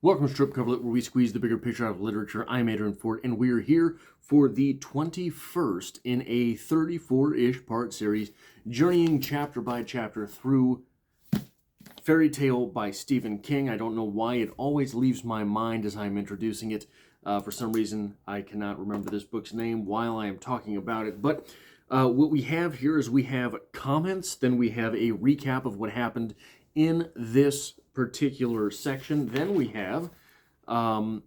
Welcome to Strip Coverlet, where we squeeze the bigger picture out of literature. I'm Adrian Ford, and we are here for the 21st in a 34-ish part series, journeying chapter by chapter through Fairy Tale by Stephen King. I don't know why it always leaves my mind as I'm introducing it. For some reason, I cannot remember this book's name while I am talking about it. But what we have here is we have comments, then we have a recap of what happened in this particular section. Then we have a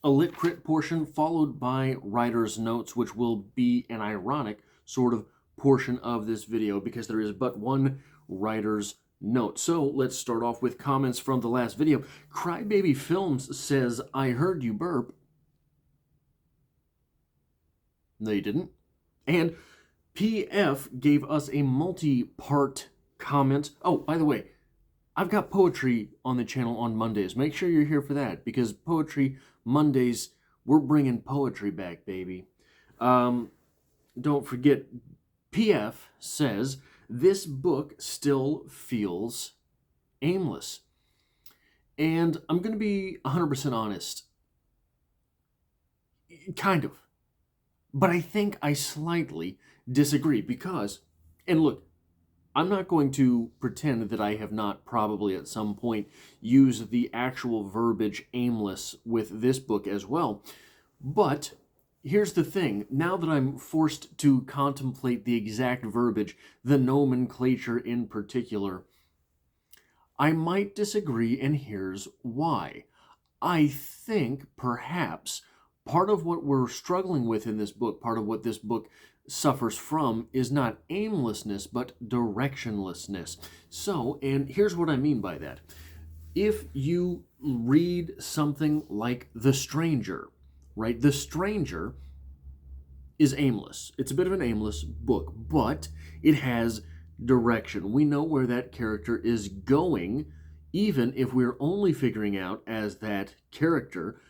lit crit portion followed by writer's notes, which will be an ironic sort of portion of this video because there is but one writer's note. So let's start off with comments from the last video. Crybaby Films says, I heard you burp. No, you didn't. And PF gave us a multi-part comment. Oh, by the way, I've got poetry on the channel on Mondays. Make sure you're here for that, because Poetry Mondays, we're bringing poetry back, baby. Don't forget, PF says, this book still feels aimless. And I'm going to be 100% honest. Kind of. But I think I slightly disagree because, and look, I'm not going to pretend that I have not probably at some point used the actual verbiage aimless with this book as well. But here's the thing. Now that I'm forced to contemplate the exact verbiage, the nomenclature in particular, I might disagree, and here's why. I think perhaps part of what we're struggling with in this book, part of what this book suffers from, is not aimlessness, but directionlessness. So, and here's what I mean by that. If you read something like The Stranger, right? The Stranger is aimless. It's a bit of an aimless book, but it has direction. We know where that character is going, even if we're only figuring out as that character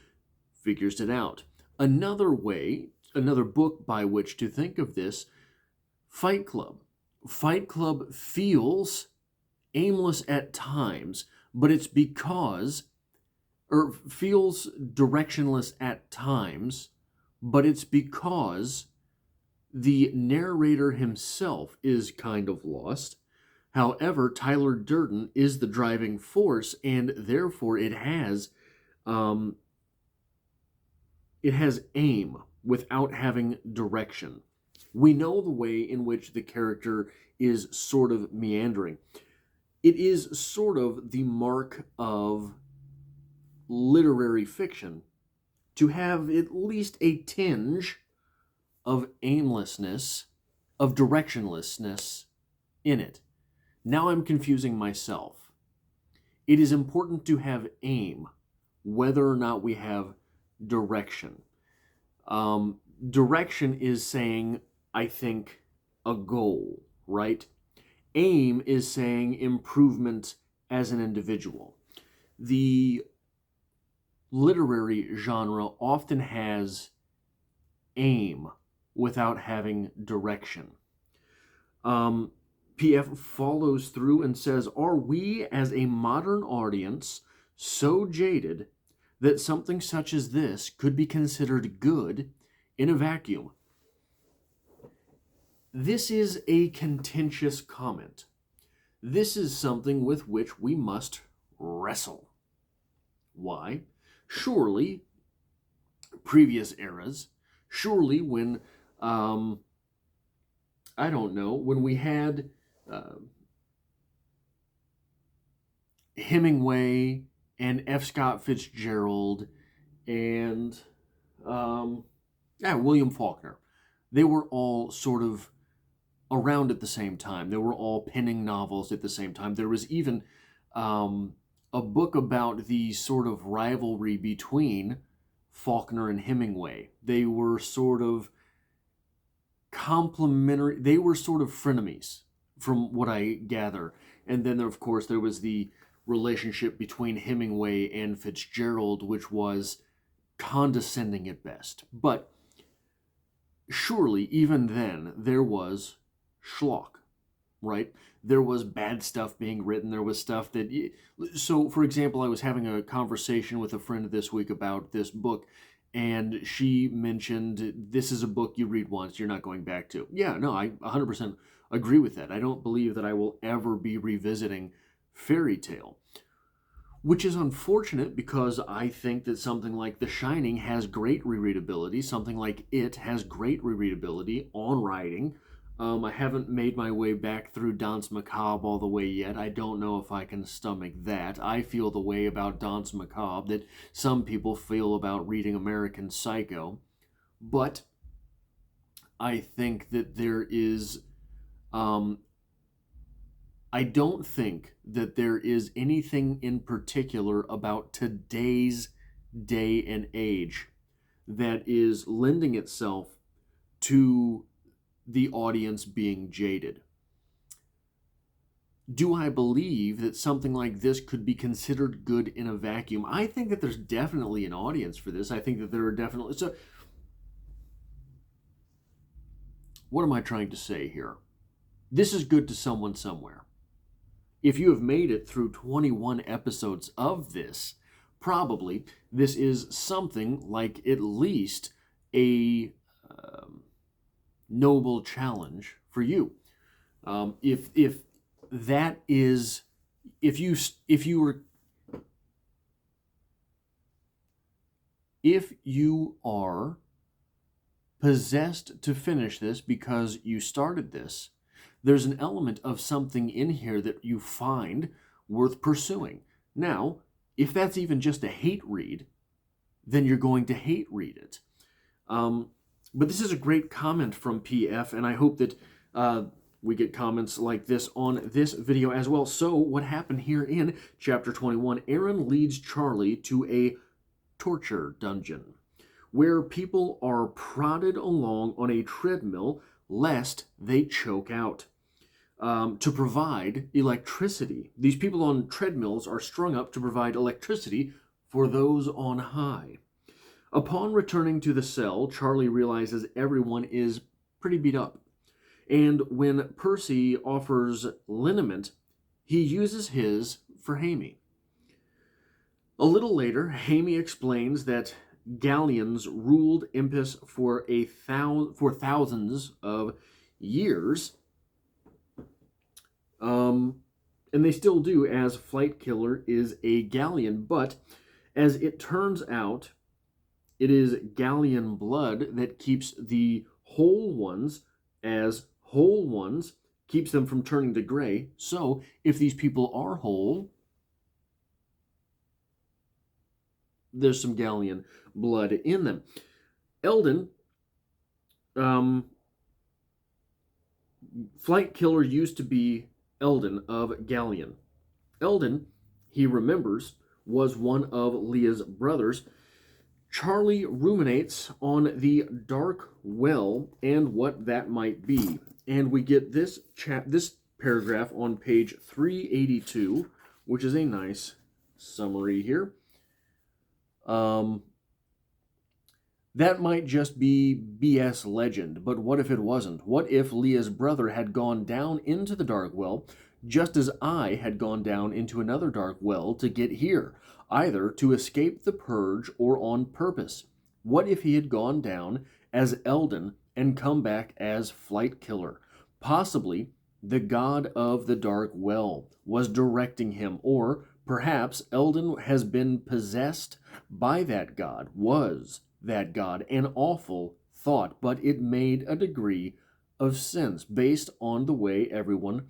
figures it out. Another way, another book by which to think of this, Fight Club. Fight Club feels aimless at times, but it's because, or feels directionless at times, but it's because the narrator himself is kind of lost. However, Tyler Durden is the driving force, and therefore it has aim without having direction. We know the way in which the character is sort of meandering. It is sort of the mark of literary fiction to have at least a tinge of aimlessness, of directionlessness in it. Now I'm confusing myself. It is important to have aim, whether or not we have direction. Direction is saying, I think, a goal, right? Aim is saying improvement as an individual. The literary genre often has aim without having direction. PF follows through and says, are we as a modern audience so jaded that something such as this could be considered good in a vacuum? This is a contentious comment. This is something with which we must wrestle. Why? Surely, previous eras, surely when, I don't know, when we had Hemingway and F. Scott Fitzgerald and William Faulkner, they were all sort of around at the same time. They were all penning novels at the same time. There was even a book about the sort of rivalry between Faulkner and Hemingway. They were sort of complementary. They were sort of frenemies, from what I gather. And then, of course, there was the relationship between Hemingway and Fitzgerald, which was condescending at best. But surely, even then, there was schlock, right? There was bad stuff being written. There was stuff that. So, for example, I was having a conversation with a friend this week about this book, and she mentioned this is a book you read once, you're not going back to. Yeah, no, I 100% agree with that. I don't believe that I will ever be revisiting Fairy Tale, which is unfortunate because I think that something like The Shining has great rereadability. Something like It has great rereadability on writing. I haven't made my way back through Danse Macabre all the way yet. I don't know if I can stomach that. I feel the way about Danse Macabre that some people feel about reading American Psycho. But I think that there is I don't think that there is anything in particular about today's day and age that is lending itself to the audience being jaded. Do I believe that something like this could be considered good in a vacuum? I think that there's definitely an audience for this. I think that there are definitely... So, what am I trying to say here? This is good to someone somewhere. If you have made it through 21 episodes of this, probably this is something like at least a noble challenge for you. If that is, if you are possessed to finish this because you started this, there's an element of something in here that you find worth pursuing. Now, if that's even just a hate read, then you're going to hate read it. But this is a great comment from PF, and I hope that we get comments like this on this video as well. So what happened here in Chapter 21, Aaron leads Charlie to a torture dungeon where people are prodded along on a treadmill lest they choke out. To provide electricity. These people on treadmills are strung up to provide electricity for those on high. Upon returning to the cell, Charlie realizes everyone is pretty beat up. And when Percy offers liniment, he uses his for Hammy. A little later, Hammy explains that Gallians ruled Impus for thousands of years, and they still do, as Flight Killer is a Gallian, but as it turns out, it is Gallian blood that keeps the whole ones as whole ones, keeps them from turning to gray. So if these people are whole, there's some Gallian blood in them. Eldon, Flight Killer used to be Eldon of Gallian. Eldon, he remembers, was one of Leah's brothers. Charlie ruminates on the dark well and what that might be. And we get this paragraph on page 382, which is a nice summary here. That might just be BS legend, but what if it wasn't? What if Leah's brother had gone down into the dark well, just as I had gone down into another dark well to get here, either to escape the purge or on purpose? What if he had gone down as Eldon and come back as Flight Killer? Possibly the god of the dark well was directing him, or perhaps Eldon has been possessed by that god, was that god. An awful thought, but it made a degree of sense based on the way everyone,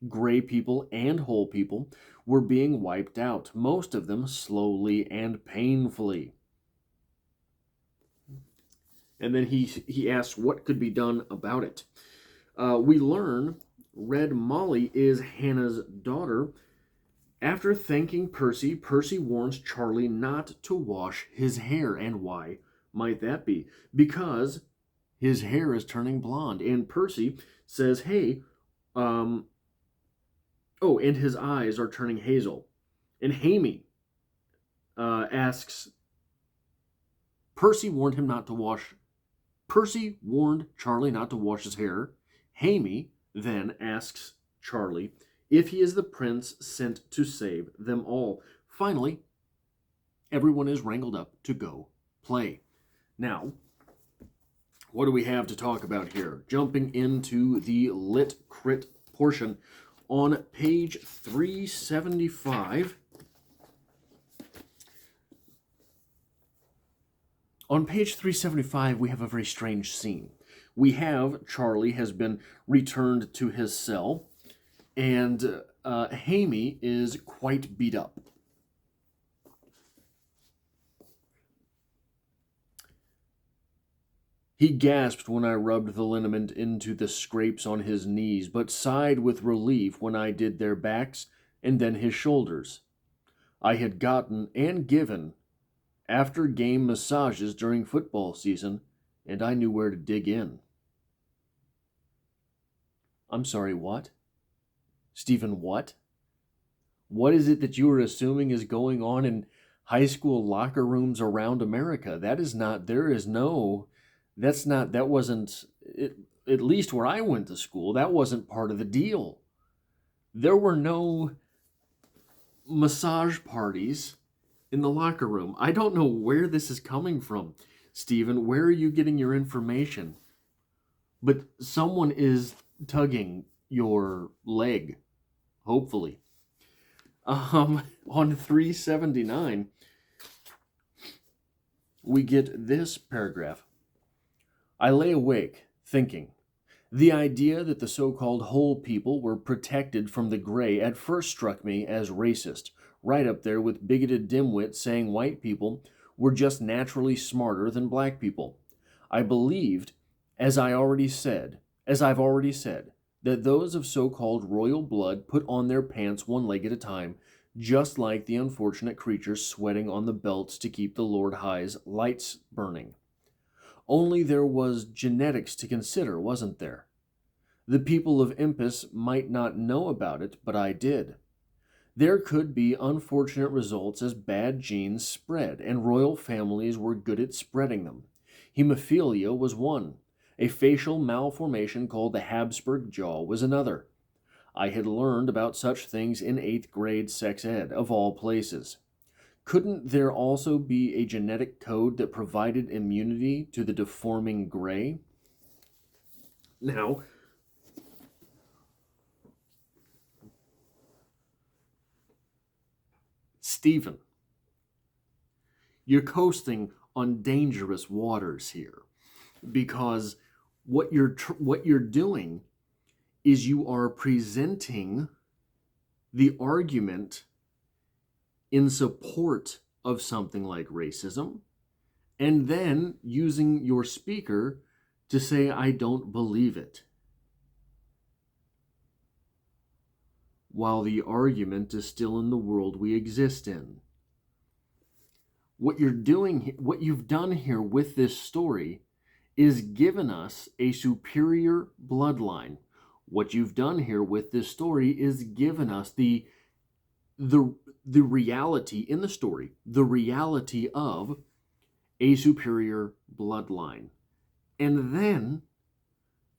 gray people and whole people, were being wiped out, most of them slowly and painfully. And then he asks what could be done about it. We learn Red Molly is Hannah's daughter. After thanking Percy, Percy warns Charlie not to wash his hair. And why might that be? Because his hair is turning blonde. And Percy says, hey, and his eyes are turning hazel. And Hammy asks, Percy warned Charlie not to wash his hair. Hammy then asks Charlie, if he is the prince sent to save them all. Finally, everyone is wrangled up to go play. Now, what do we have to talk about here? Jumping into the Lit Crit portion on page 375. On page 375, we have a very strange scene. We have Charlie has been returned to his cell, and Hamie is quite beat up. He gasped when I rubbed the liniment into the scrapes on his knees, but sighed with relief when I did their backs and then his shoulders. I had gotten and given after-game massages during football season, and I knew where to dig in. I'm sorry, what? Stephen, what? What is it that you are assuming is going on in high school locker rooms around America? That wasn't, at least where I went to school, that wasn't part of the deal. There were no massage parties in the locker room. I don't know where this is coming from, Stephen. Where are you getting your information? But someone is tugging your leg, hopefully. On 379, we get this paragraph. I lay awake, thinking. The idea that the so-called whole people were protected from the gray at first struck me as racist, right up there with bigoted dimwits saying white people were just naturally smarter than black people. I believed, as I've already said, that those of so-called royal blood put on their pants one leg at a time, just like the unfortunate creatures sweating on the belts to keep the Lord High's lights burning. Only there was genetics to consider, wasn't there? The people of Impus might not know about it, but I did. There could be unfortunate results as bad genes spread, and royal families were good at spreading them. Hemophilia was one. A facial malformation called the Habsburg jaw was another. I had learned about such things in 8th grade sex ed, of all places. Couldn't there also be a genetic code that provided immunity to the deforming gray? Now, Stephen, you're coasting on dangerous waters here, because what you're doing is you are presenting the argument in support of something like racism, and then using your speaker to say, I don't believe it, while the argument is still in the world we exist in. What you've done here with this story is given us a superior bloodline. What you've done here with this story is given us the reality in the story, the reality of a superior bloodline. And then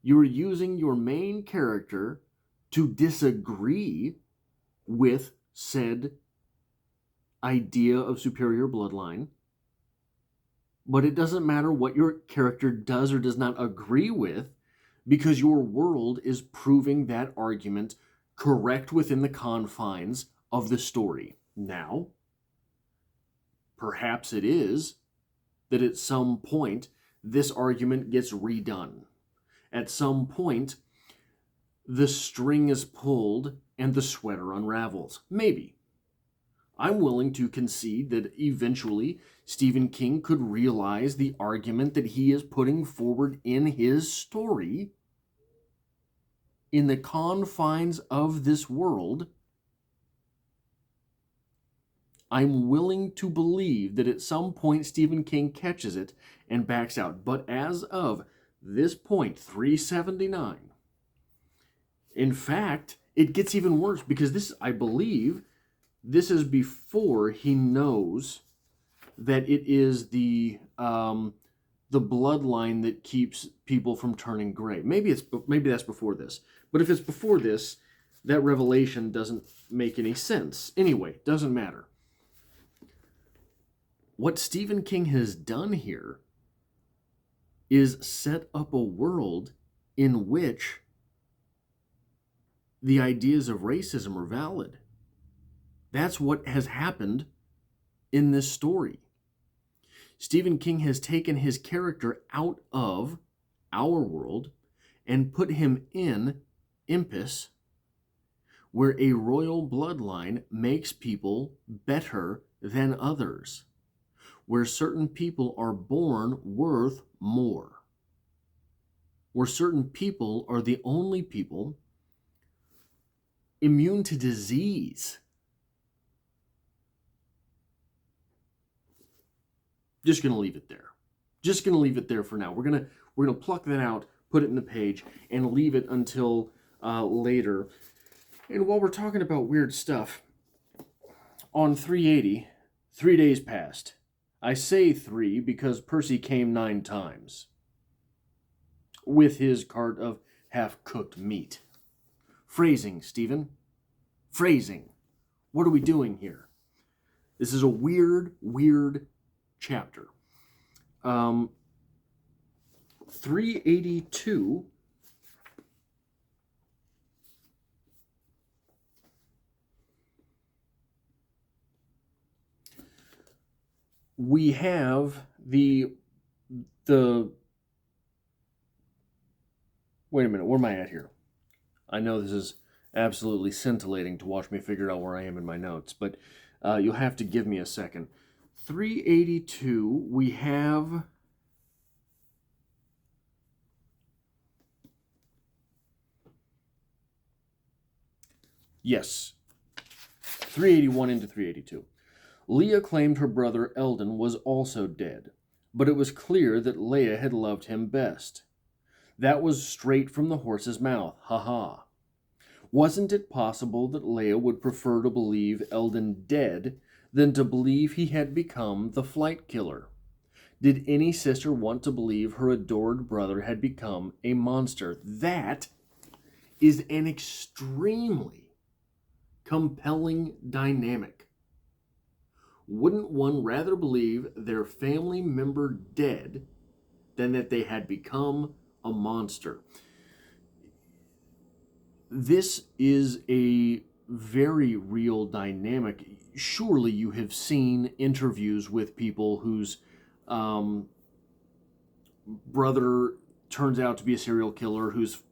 you're using your main character to disagree with said idea of superior bloodline. But it doesn't matter what your character does or does not agree with, because your world is proving that argument correct within the confines of the story. Now, perhaps it is that at some point this argument gets redone. At some point, the string is pulled and the sweater unravels. Maybe. I'm willing to concede that eventually Stephen King could realize the argument that he is putting forward in his story in the confines of this world. I'm willing to believe that at some point Stephen King catches it and backs out. But as of this point, 379, in fact, it gets even worse, because this, I believe, this is before he knows that it is the bloodline that keeps people from turning gray. Maybe that's before this. But if it's before this, that revelation doesn't make any sense. Anyway, doesn't matter. What Stephen King has done here is set up a world in which the ideas of racism are valid. That's what has happened in this story. Stephen King has taken his character out of our world and put him in Impus, where a royal bloodline makes people better than others, where certain people are born worth more, where certain people are the only people immune to disease. Just going to leave it there. Just going to leave it there for now. We're going to pluck that out, put it in the page, and leave it until later. And while we're talking about weird stuff, on 380, 3 days passed. I say 3 because Percy came 9 times with his cart of half-cooked meat. Phrasing, Stephen. Phrasing. What are we doing here? This is a weird chapter. 382. We have the wait a minute, where am I at here? I know this is absolutely scintillating to watch me figure out where I am in my notes, but you'll have to give me a second. 382, we have yes, 381 into 382. Leah claimed her brother Eldon was also dead, but it was clear that Leia had loved him best. That was straight from the horse's mouth, ha. Wasn't it possible that Leia would prefer to believe Eldon dead than to believe he had become the flight killer? Did any sister want to believe her adored brother had become a monster? That is an extremely compelling dynamic. Wouldn't one rather believe their family member dead than that they had become a monster? This is a very real dynamic. Surely you have seen interviews with people whose brother turns out to be a serial killer, whose,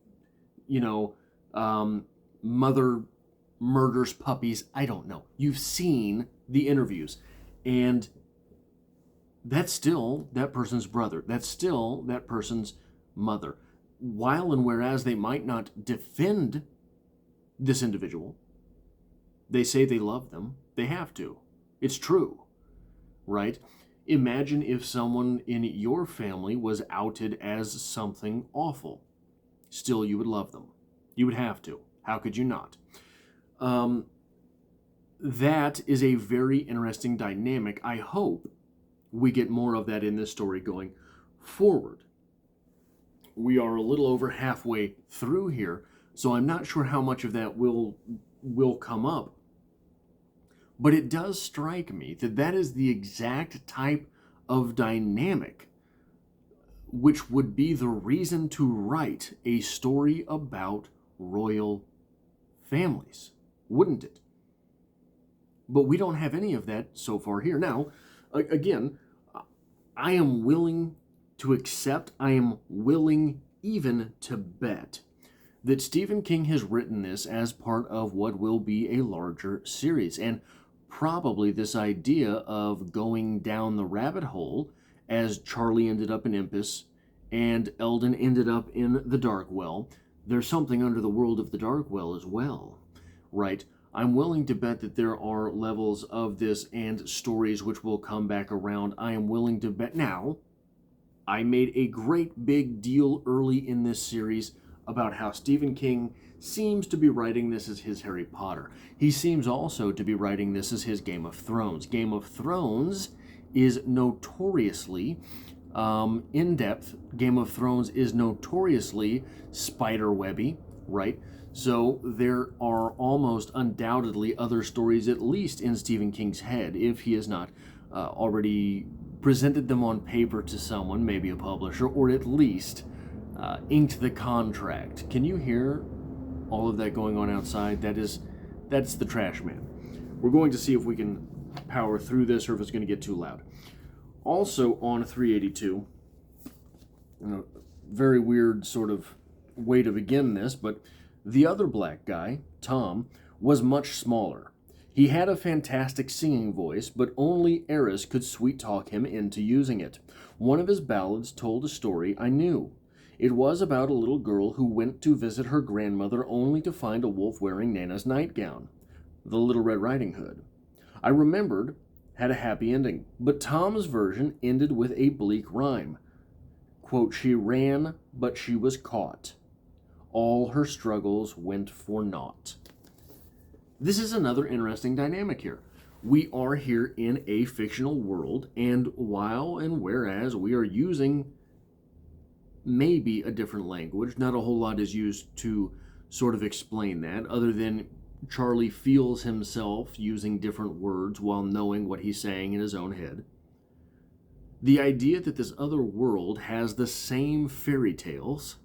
mother murders puppies. I don't know. You've seen the interviews, and that's still that person's brother. That's still that person's mother. While and whereas they might not defend this individual, they say they love them. They have to. It's true, right? Imagine if someone in your family was outed as something awful. Still, you would love them. You would have to. How could you not? That is a very interesting dynamic. I hope we get more of that in this story going forward. We are a little over halfway through here, so I'm not sure how much of that will come up. But it does strike me that that is the exact type of dynamic which would be the reason to write a story about royal families, wouldn't it? But we don't have any of that so far here. Now, again, I am willing to accept, I am willing even to bet that Stephen King has written this as part of what will be a larger series. And probably this idea of going down the rabbit hole as Charlie ended up in Impus and Eldon ended up in the Darkwell. There's something under the world of the Darkwell as well, right? I'm willing to bet that there are levels of this and stories which will come back around. I am willing to bet. Now, I made a great big deal early in this series about how Stephen King seems to be writing this as his Harry Potter. He seems also to be writing this as his Game of Thrones. Game of Thrones is notoriously in-depth. Game of Thrones is notoriously spiderwebby, right? So there are almost undoubtedly other stories, at least in Stephen King's head, if he has not already presented them on paper to someone, maybe a publisher, or at least inked the contract. Can you hear all of that going on outside? That's the trash man. We're going to see if we can power through this or if it's going to get too loud. Also on 382, very weird sort of way to begin this, but the other black guy, Tom, was much smaller. He had a fantastic singing voice, but only Eris could sweet-talk him into using it. One of his ballads told a story I knew. It was about a little girl who went to visit her grandmother only to find a wolf wearing Nana's nightgown, the Little Red Riding Hood. I remembered had a happy ending, but Tom's version ended with a bleak rhyme. Quote, she ran, but she was caught. All her struggles went for naught. This is another interesting dynamic here. We are here in a fictional world, and while and whereas we are using maybe a different language, not a whole lot is used to sort of explain that, other than Charlie feels himself using different words while knowing what he's saying in his own head. The idea that this other world has the same fairy tales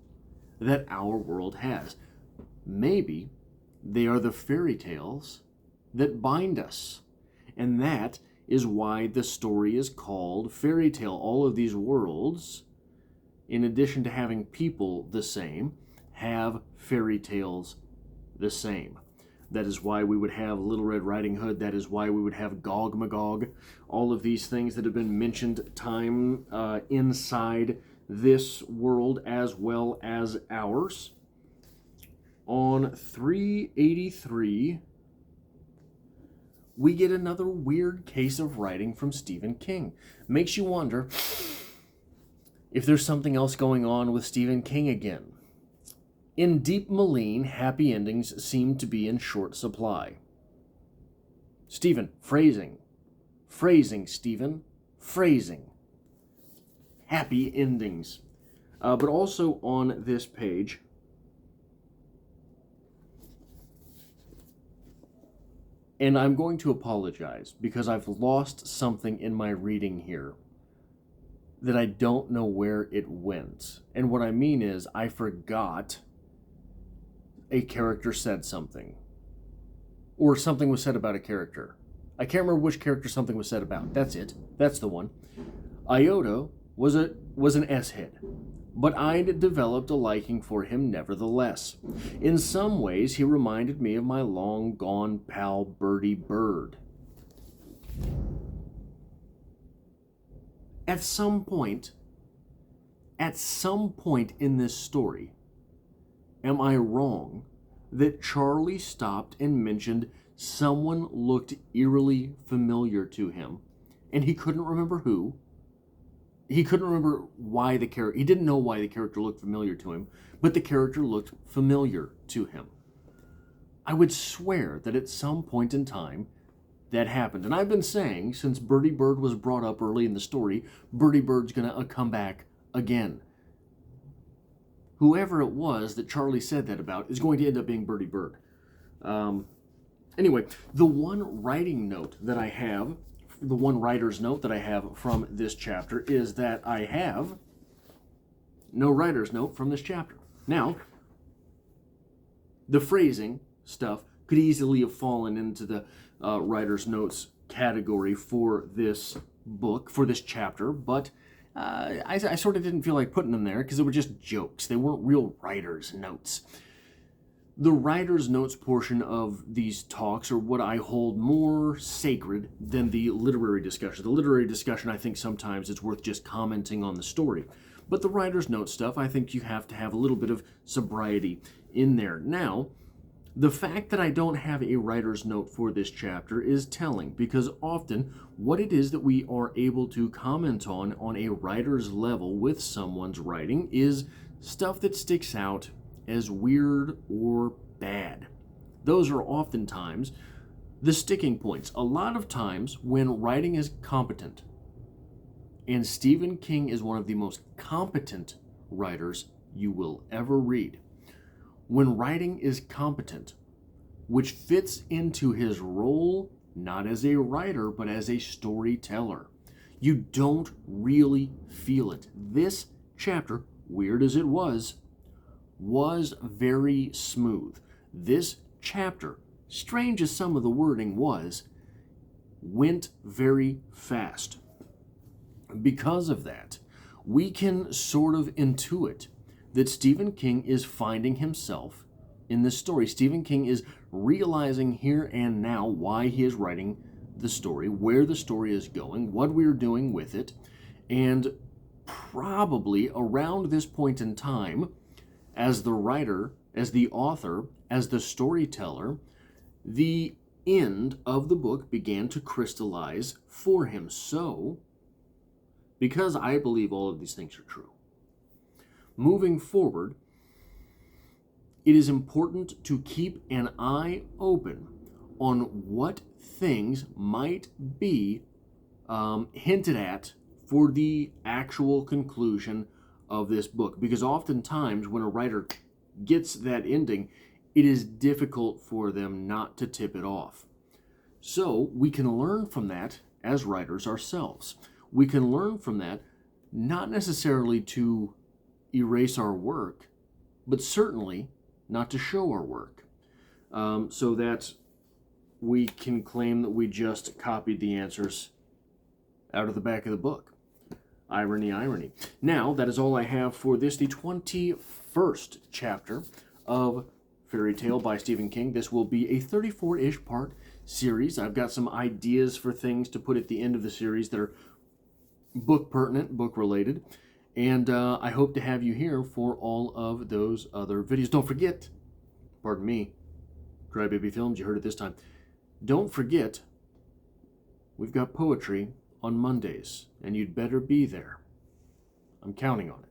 that our world has. Maybe they are the fairy tales that bind us. And that is why the story is called Fairy Tale. All of these worlds, in addition to having people the same, have fairy tales the same. That is why we would have Little Red Riding Hood. That is why we would have Gog Magog. All of these things that have been mentioned time inside this world as well as ours. On 383, we get another weird case of writing from Stephen King. Makes you wonder if there's something else going on with Stephen King again. In Deep Malign, happy endings seem to be in short supply. Stephen, phrasing. Phrasing, Stephen. Phrasing. Happy endings. But also on this page, and I'm going to apologize because I've lost something in my reading here that I don't know where it went. And what I mean is I forgot a character said something. Or something was said about a character. I can't remember which character something was said about. That's it. That's the one. Iota was an S-head, but I'd developed a liking for him nevertheless. In some ways, he reminded me of my long-gone pal Bertie Bird. At some point in this story, am I wrong that Charlie stopped and mentioned someone looked eerily familiar to him, and he couldn't remember who? He couldn't remember why the character... He didn't know why the character looked familiar to him, but the character looked familiar to him. I would swear that at some point in time that happened. And I've been saying, since Bertie Bird was brought up early in the story, Bertie Bird's going to come back again. Whoever it was that Charlie said that about is going to end up being Bertie Bird. Anyway, the one writing note that I have... The one writer's note that I have from this chapter is that I have no writer's note from this chapter. Now, the phrasing stuff could easily have fallen into the writer's notes category for this book, for this chapter, but I sort of didn't feel like putting them there because they were just jokes. They weren't real writer's notes. The writer's notes portion of these talks are what I hold more sacred than the literary discussion. The literary discussion, I think sometimes it's worth just commenting on the story. But the writer's note stuff, I think you have to have a little bit of sobriety in there. Now, the fact that I don't have a writer's note for this chapter is telling, because often what it is that we are able to comment on a writer's level with someone's writing is stuff that sticks out as weird or bad. Those are oftentimes the sticking points. A lot of times when writing is competent, and Stephen King is one of the most competent writers you will ever read, when writing is competent, which fits into his role not as a writer, but as a storyteller. You don't really feel it. This chapter, weird as it was very smooth. This chapter, strange as some of the wording was, went very fast. Because of that, we can sort of intuit that Stephen King is finding himself in this story. Stephen King is realizing here and now why he is writing the story, where the story is going, what we're doing with it, and probably around this point in time, as the writer, as the author, as the storyteller, the end of the book began to crystallize for him. So, because I believe all of these things are true, moving forward, it is important to keep an eye open on what things might be hinted at for the actual conclusion of this book. Because oftentimes when a writer gets that ending, it is difficult for them not to tip it off. So we can learn from that as writers ourselves. We can learn from that not necessarily to erase our work, but certainly not to show our work, so that we can claim that we just copied the answers out of the back of the book. Irony, irony. Now, that is all I have for this, the 21st chapter of Fairy Tale by Stephen King. This will be a 34-ish part series. I've got some ideas for things to put at the end of the series that are book pertinent, book related. And I hope to have you here for all of those other videos. Don't forget, pardon me, Crybaby Films, you heard it this time. Don't forget, we've got poetry on Mondays, and you'd better be there. I'm counting on it.